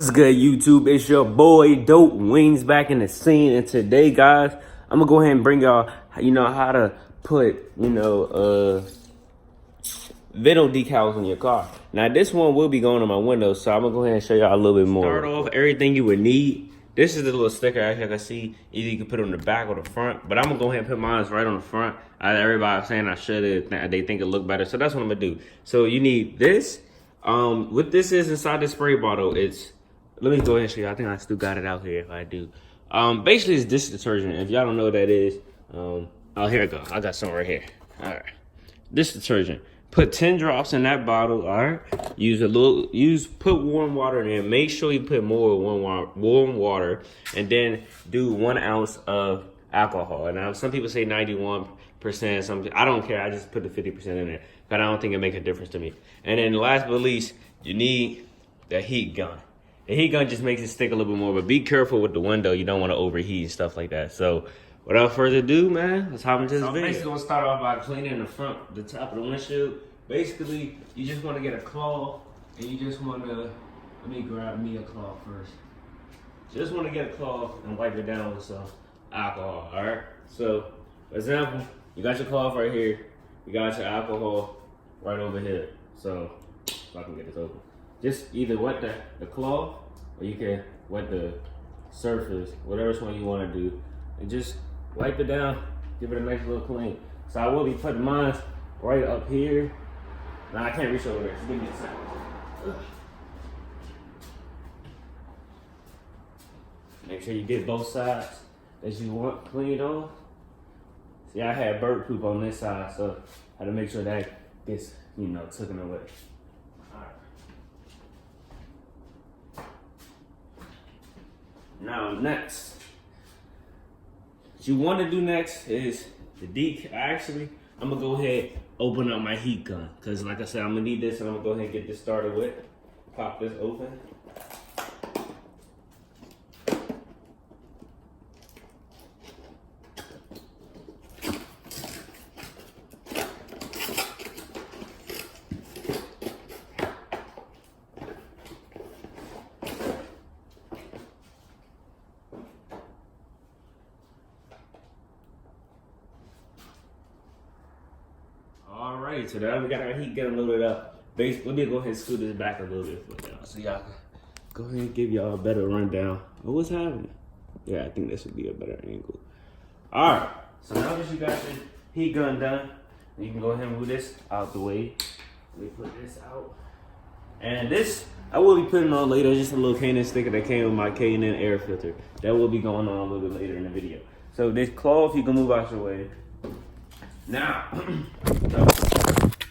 What's good, YouTube? It's your boy Dope Wings back in the scene, and today, guys, I'm gonna go ahead and bring y'all, how to put, vinyl decals on your car. Now, this one will be going on my windows, so I'm gonna go ahead and show y'all a little bit more. Start off everything you would need. This is the little sticker as you can see. Either you can put it on the back or the front, but I'm gonna go ahead and put mine right on the front. Everybody's saying I should, they think it look better, so that's what I'm gonna do. So you need this. What this is inside the spray bottle, let me go ahead and show you. I think I still got it out here if I do. Basically, it's dish detergent. If y'all don't know what that is, oh, here it go. I got some right here. All right. Dish detergent. Put 10 drops in that bottle, all right? Put warm water in there. Make sure you put more warm water, and then do 1 ounce of alcohol. Now, some people say 91%, I don't care. I just put the 50% in there, but I don't think it make a difference to me. And then last but least, you need the heat gun. The heat gun just makes it stick a little bit more, but be careful with the window. You don't want to overheat and stuff like that. So without further ado, man, let's hop into this video. I'm basically gonna start off by cleaning the top of the windshield. Basically, you just want to get a cloth, and you just want to, let me grab me a cloth first. Just want to get a cloth and wipe it down with some alcohol, all right? So, for example, you got your cloth right here. You got your alcohol right over here. So, if I can get this open. Just either wet the cloth, or you can wet the surface, whatever one you want to do, and just wipe it down, give it a nice little clean. So I will be putting mine right up here. Now I can't reach over there, so give me a second. Make sure you get both sides that you want cleaned off. See, I had bird poop on this side, so I had to make sure that gets, taken away. Now next, what you want to do next is the decal. Actually, I'm gonna go ahead open up my heat gun, because like I said, I'm gonna need this, and I'm gonna go ahead and get this started with. Pop this open. Alright, so now we got our heat gun loaded up. Basically, let me go ahead and scoot this back a little bit for y'all, so y'all can go ahead and give y'all a better rundown of what's happening. Yeah, I think this would be a better angle. Alright, so now that you got your heat gun done, you can go ahead and move this out the way. Let me put this out. And this, I will be putting on later, just a little K&N sticker that came with my K&N air filter. That will be going on a little bit later in the video. So this cloth, you can move out your way. Now,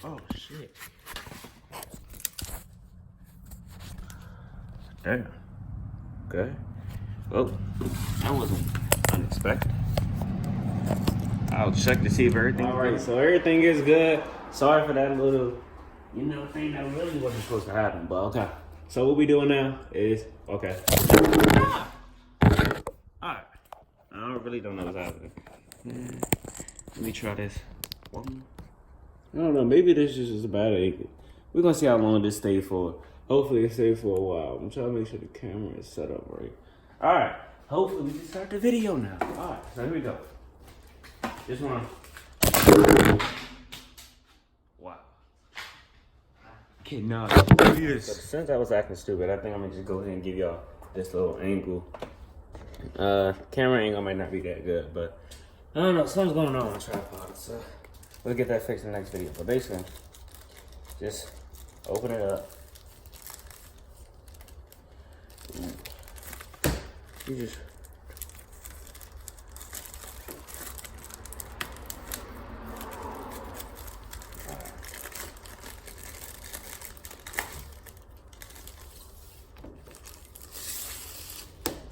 oh shit. Damn. Okay. Well, that wasn't unexpected. I'll check to see if everything. All right, so everything is good. Sorry for that little, thing that really wasn't supposed to happen, but okay. So what we doing now is, okay. All right. I really don't know what's happening. Let me try this. I don't know, maybe this is just a bad angle. We're gonna see how long this stays for. Hopefully it stays for a while. I'm trying to make sure the camera is set up right. All right, hopefully we can start the video now. All right, so here we go. This one. Wow. Cannot do this. So since I was acting stupid, I think I'm gonna just go ahead and give y'all this little angle. Camera angle might not be that good, but I don't know, something's going on with the tripod, so we'll get that fixed in the next video. But basically, just open it up. You just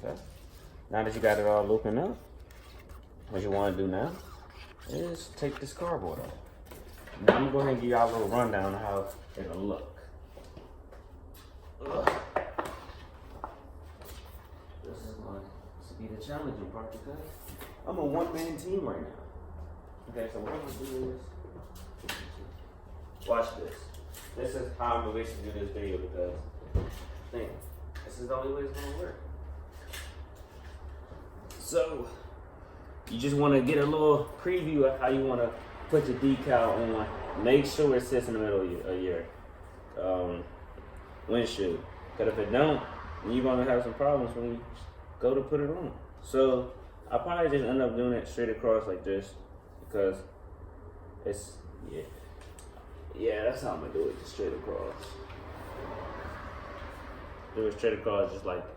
okay. Now that you got it all opened up, what you want to do now is take this cardboard off. Now I'm going to go ahead and give y'all a little rundown of how it'll look. Ugh. This is going to be the challenging part because I'm a one-man team right now. Okay, so what I'm going to do is, watch this. This is how I'm going to basically do this video because, think, it's this is the only way it's gonna work. So you just want to get a little preview of how you want to put your decal on. Make sure it sits in the middle of your windshield. Because if it don't, then you're gonna have some problems when you go to put it on. So I probably just end up doing it straight across like this, because it's yeah, that's how I'm gonna do it, just straight across. Do it straight across just like this.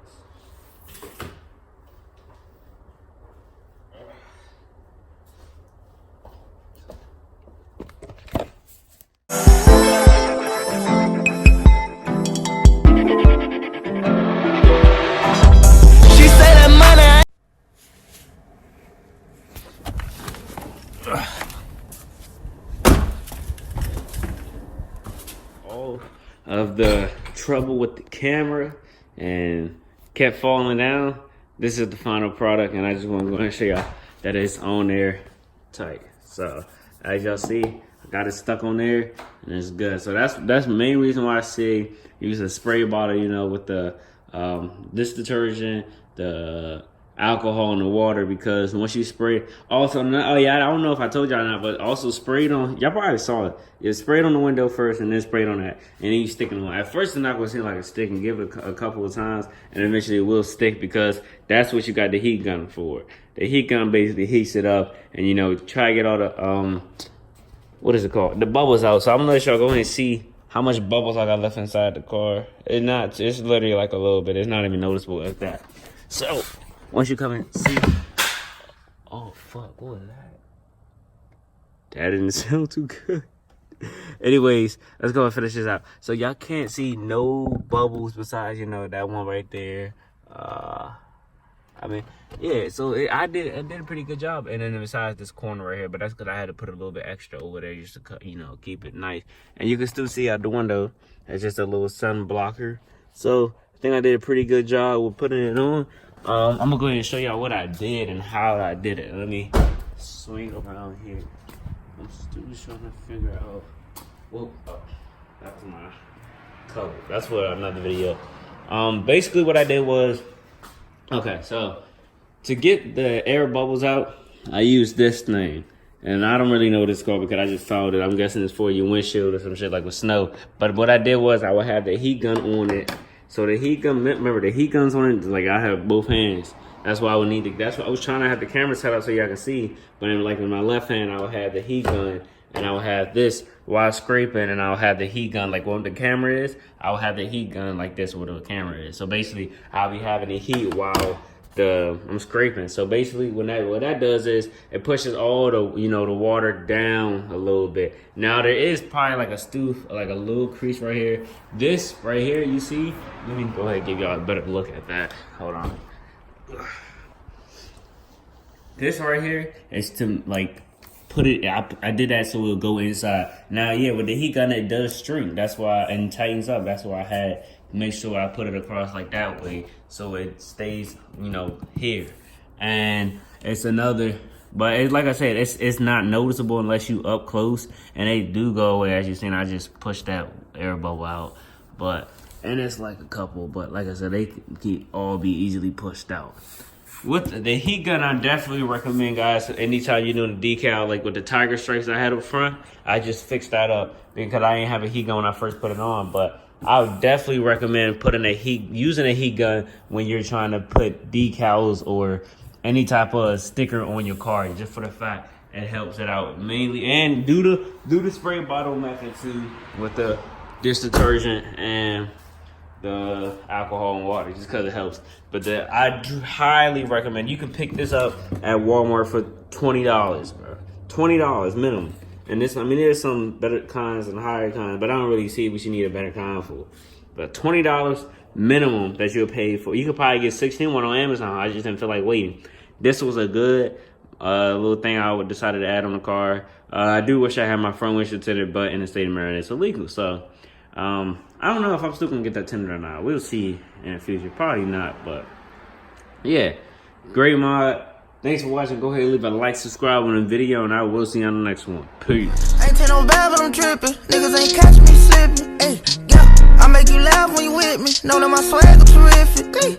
Of the trouble with the camera and kept falling down, this is the final product, and I just want to go ahead and show y'all that it's on there tight. So as y'all see, I got it stuck on there and it's good. So that's the main reason why I say use a spray bottle, you know, with the this detergent, the alcohol, and the water, because once you spray, also, oh yeah, I don't know if I told y'all or not, but also sprayed on, y'all probably saw it. You sprayed on the window first and then sprayed on that, and then you stick it on. At first it's not gonna seem like a stick, and give it a couple of times, and eventually it will stick, because that's what you got the heat gun for. The heat gun basically heats it up, and you know, try to get all the what is it called, the bubbles out. So I'm gonna let y'all go ahead and see how much bubbles I got left inside the car. It's literally like a little bit. It's not even noticeable like that. So once you come and see, oh fuck, what was that? That didn't sound too good. Anyways, let's go and finish this out. So y'all can't see no bubbles besides, you know, that one right there. I mean, yeah, so I did a pretty good job. And then besides this corner right here, but that's because I had to put a little bit extra over there just to cut, you know, keep it nice. And you can still see out the window, it's just a little sun blocker. So I think I did a pretty good job with putting it on. I'm gonna go ahead and show y'all what I did and how I did it. Let me swing around here. I'm still trying to figure out. Well, that's my cover. That's for another video. Basically what I did was, okay, so to get the air bubbles out, I used this thing. And I don't really know what it's called because I just found it. I'm guessing it's for your windshield or some shit like with snow. But what I did was I would have the heat gun on it. So the heat gun, remember the heat gun's on it, like I have both hands. That's why I would need to, that's why I was trying to have the camera set up so y'all can see. But in, like in my left hand, I would have the heat gun, and I would have this while scraping, and I would have the heat gun like what the camera is. I would have the heat gun like this where the camera is. So basically, I'll be having the heat while I'm scraping. So basically, what that does is it pushes all the, you know, the water down a little bit. Now there is probably like a stoof, like a little crease right here. This right here, you see? Let me go ahead and give y'all a better look at that. Hold on. This right here is to like put it. I did that so it'll go inside. Now, yeah, with the heat gun, it does shrink. That's why, and tightens up. That's why I had make sure I put it across like that way so it stays, you know, here. And it's another, but it's like I said, it's not noticeable unless you up close, and they do go away. As you seen, I just pushed that air bubble out, and it's like a couple, but like I said, they can all be easily pushed out. With the heat gun, I definitely recommend, guys, anytime you're doing the decal, like with the tiger stripes I had up front, I just fixed that up because I didn't have a heat gun when I first put it on. But I would definitely recommend using a heat gun when you're trying to put decals or any type of sticker on your car, just for the fact it helps it out mainly. And do the spray bottle method too with the dish detergent and the alcohol and water, just because it helps. But I highly recommend. You can pick this up at Walmart for $20, bro. $20 minimum. And this, I mean, there's some better kinds and higher kinds, but I don't really see what you need a better kind for. But $20 minimum that you'll pay for. You could probably get 16 one on Amazon. I just didn't feel like waiting. This was a good little thing I would decided to add on the car. I do wish I had my front windshield tinted, but in the state of Maryland, it's illegal. So I don't know if I'm still gonna get that tinted or not. We'll see in the future. Probably not, but yeah, great mod. Thanks for watching. Go ahead and leave a like, subscribe on the video, and I will see you on the next one. Peace. Ain't take no bad, but I'm tripping. Niggas ain't catch me slipping. Hey, yeah, I made make you laugh when you with me. Know that my swag is terrific.